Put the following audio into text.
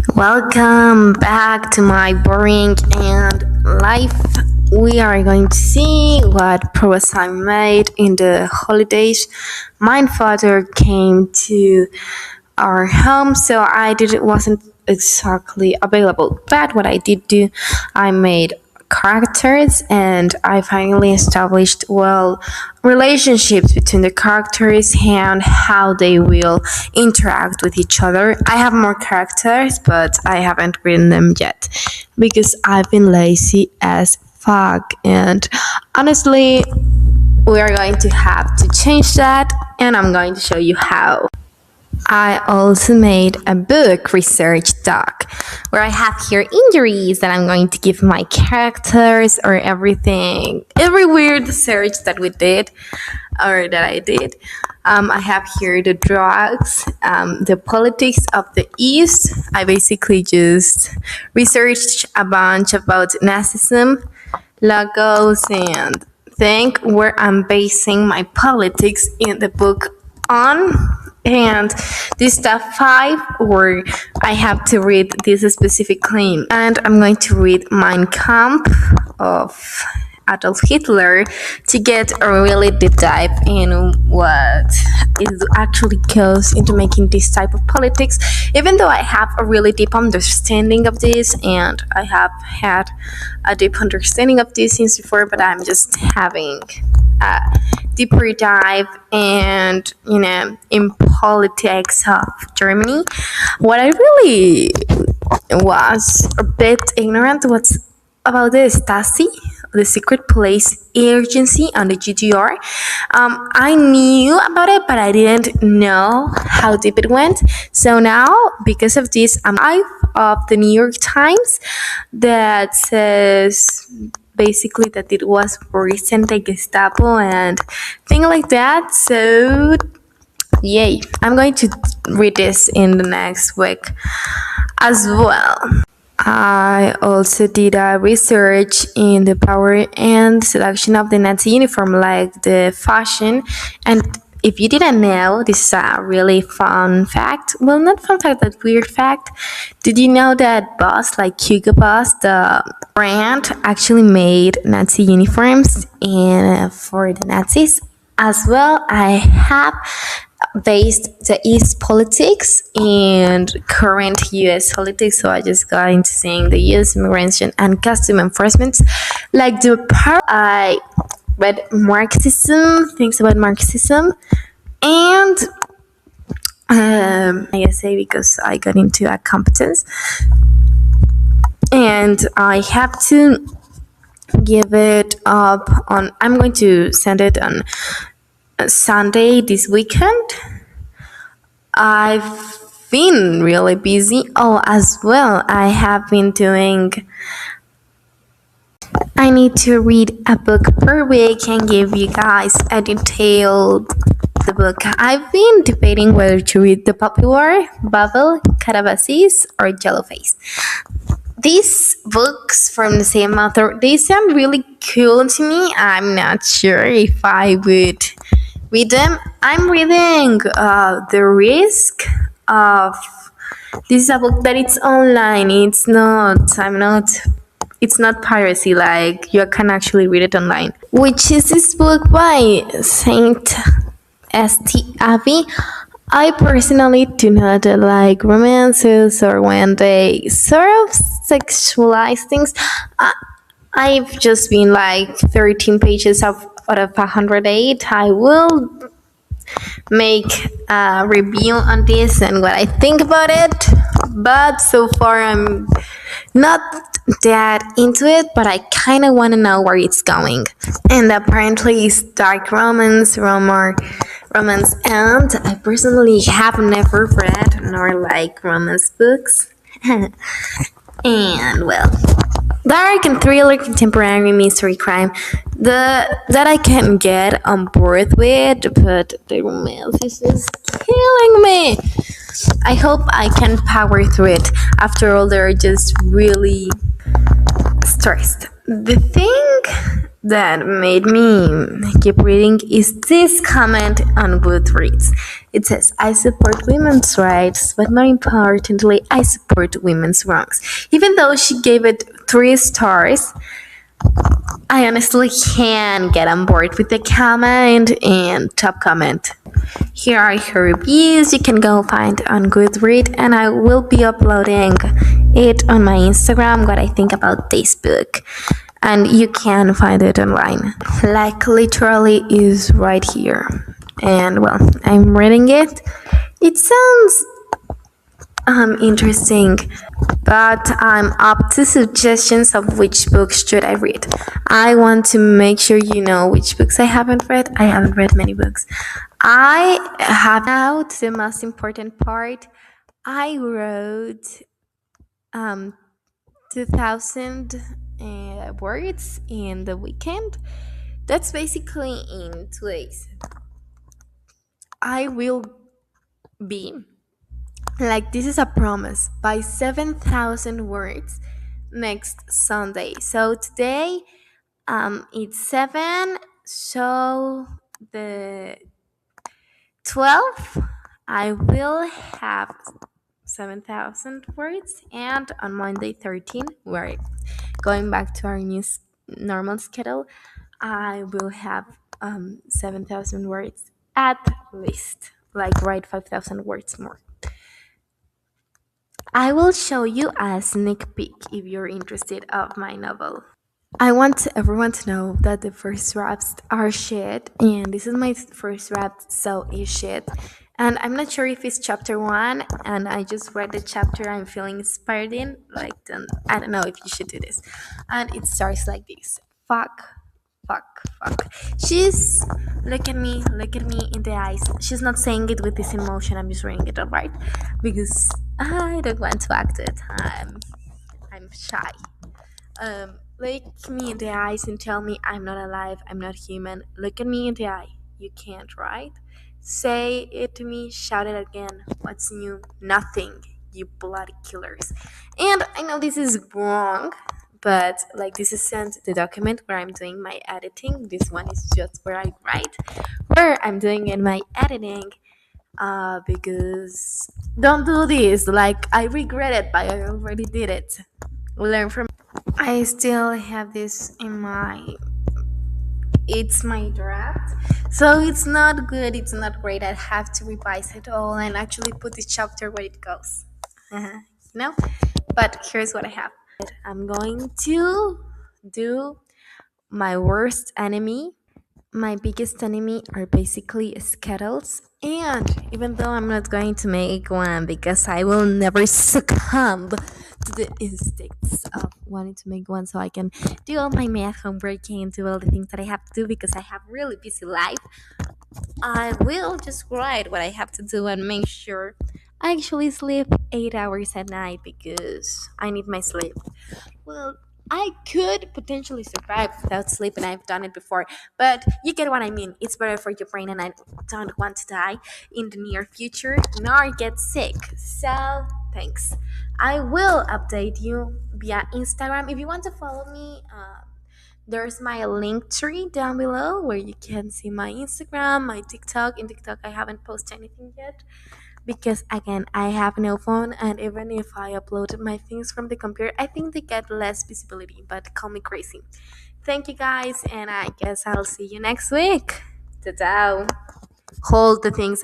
Welcome back to my boring and life. We are going to see what progress I made in the holidays. My father came to our home, so I didn't wasn't exactly available. But what I did do, I made characters and I finally established relationships between the characters and how they will interact with each other. I have more characters, but I haven't written them yet because I've been lazy as fuck. And honestly, we are going to have to change that, and I'm going to show you how. I also made a book research doc where I have here injuries that I'm going to give my characters or every weird search that we did or that I did. I have here the drugs, the politics of the East. I basically just researched a bunch about Nazism, logos, and think where I'm basing my politics in the book on. And this step 5 where I have to read this specific claim, and I'm going to read Mein Kampf of Adolf Hitler to get a really deep dive in what is actually goes into making this type of politics. Even though I have a really deep understanding of this, and I have had a deep understanding of this since before, but I'm just having a deeper dive and in politics of Germany. What I really was a bit ignorant was about the Stasi, the secret police agency on the GDR. I knew about it, but I didn't know how deep it went. So now, because of this, I'm of the New York Times that says basically that it was recent the Gestapo and things like that. So yay, I'm going to read this in the next week as well. I also did a research in the power and selection of the Nazi uniform, like the fashion. And if you didn't know, this is a really fun fact. Well, not fun fact, but weird fact. Did you know that Boss, like Hugo Boss, the brand, actually made Nazi uniforms for the Nazis? As well, I have based the East politics and current U.S. politics, so I just got into saying the U.S. immigration and custom enforcement. Like the part I read Marxism, things about Marxism, and I say because I got into a competence, and I have to give it up on. I'm going to send it on Sunday this weekend. I've been really busy. Oh, as well, I have been doing. I need to read a book per week and give you guys a detailed the book. I've been debating whether to read The Puppy War, Babel, Carabasis, or Yellowface. These books from the same author, they sound really cool to me. I'm not sure if I would read them. I'm reading The Risk of. This is a book that it's online. It's not piracy, like you can actually read it online. Which is this book by Saint St. Abbey. I personally do not like romances or when they sort of sexualize things. I've just been like 13 pages out of 108. I will make a review on this and what I think about it, but so far I'm not that into it, but I kind of want to know where it's going. And apparently it's dark romance, and I personally have never read nor like romance books. And well, dark and thriller, contemporary mystery crime that I can get on board with, but the romance is just killing me. I hope I can power through it. After all, they're just really stressed. The thing that made me keep reading is this comment on Goodreads. It says, I support women's rights, but more importantly, I support women's wrongs. Even though she gave it 3 stars, I honestly can get on board with the comment and top comment. Here are her reviews. You can go find on Goodreads, and I will be uploading it on my Instagram, what I think about this book. And you can find it online. Like, literally is right here. And well, I'm reading it. It sounds interesting, but I'm up to suggestions of which books should I read. I want to make sure you know which books I haven't read. I haven't read many books. I have now to the most important part. I wrote 2,000 words in the weekend. That's basically in 2 days. I will be like, this is a promise, by 7,000 words next Sunday. So today it's 7, so the 12th I will have 7,000 words, and on Monday 13 we're going back to our normal schedule. I will have 7,000 words at least, like write 5,000 words more. I will show you a sneak peek if you're interested of my novel. I want everyone to know that the first drafts are shit, and this is my first draft, so it's shit. And I'm not sure if it's chapter 1, and I just read the chapter I'm feeling inspired in. Like, then I don't know if you should do this. And it starts like this: fuck, fuck, fuck. She's look at me in the eyes. She's not saying it with this emotion. I'm just reading it, alright? Because I don't want to act it. I'm shy. Look me in the eyes and tell me I'm not alive, I'm not human. Look at me in the eye. You can't, right? Say it to me, shout it again. What's new? Nothing, you bloody killers. And I know this is wrong, but like, this is sent the document where I'm doing my editing. This one is just where I write, where I'm doing in my editing. Because don't do this. Like, I regret it, but I already did it. Learn from. I still have this in my. It's my draft, so it's not good. It's not great. I have to revise it all and actually put this chapter where it goes. You know. But here's what I have. I'm going to do my worst enemy. My biggest enemy are basically Skittles. And even though I'm not going to make one because I will never succumb to the instincts of wanting to make one so I can do all my math homework and do all the things that I have to do because I have really busy life, I will just write what I have to do and make sure I actually sleep 8 hours at night because I need my sleep. Well, I could potentially survive without sleep, and I've done it before, but you get what I mean. It's better for your brain, and I don't want to die in the near future nor get sick. So, thanks. I will update you via Instagram. If you want to follow me, there's my link tree down below where you can see my Instagram, my TikTok. In TikTok, I haven't posted anything yet because again I have no phone, and even if I uploaded my things from the computer, I think they get less visibility, but call me crazy. Thank you guys, and I guess I'll see you next week. Ta-ta. Hold the things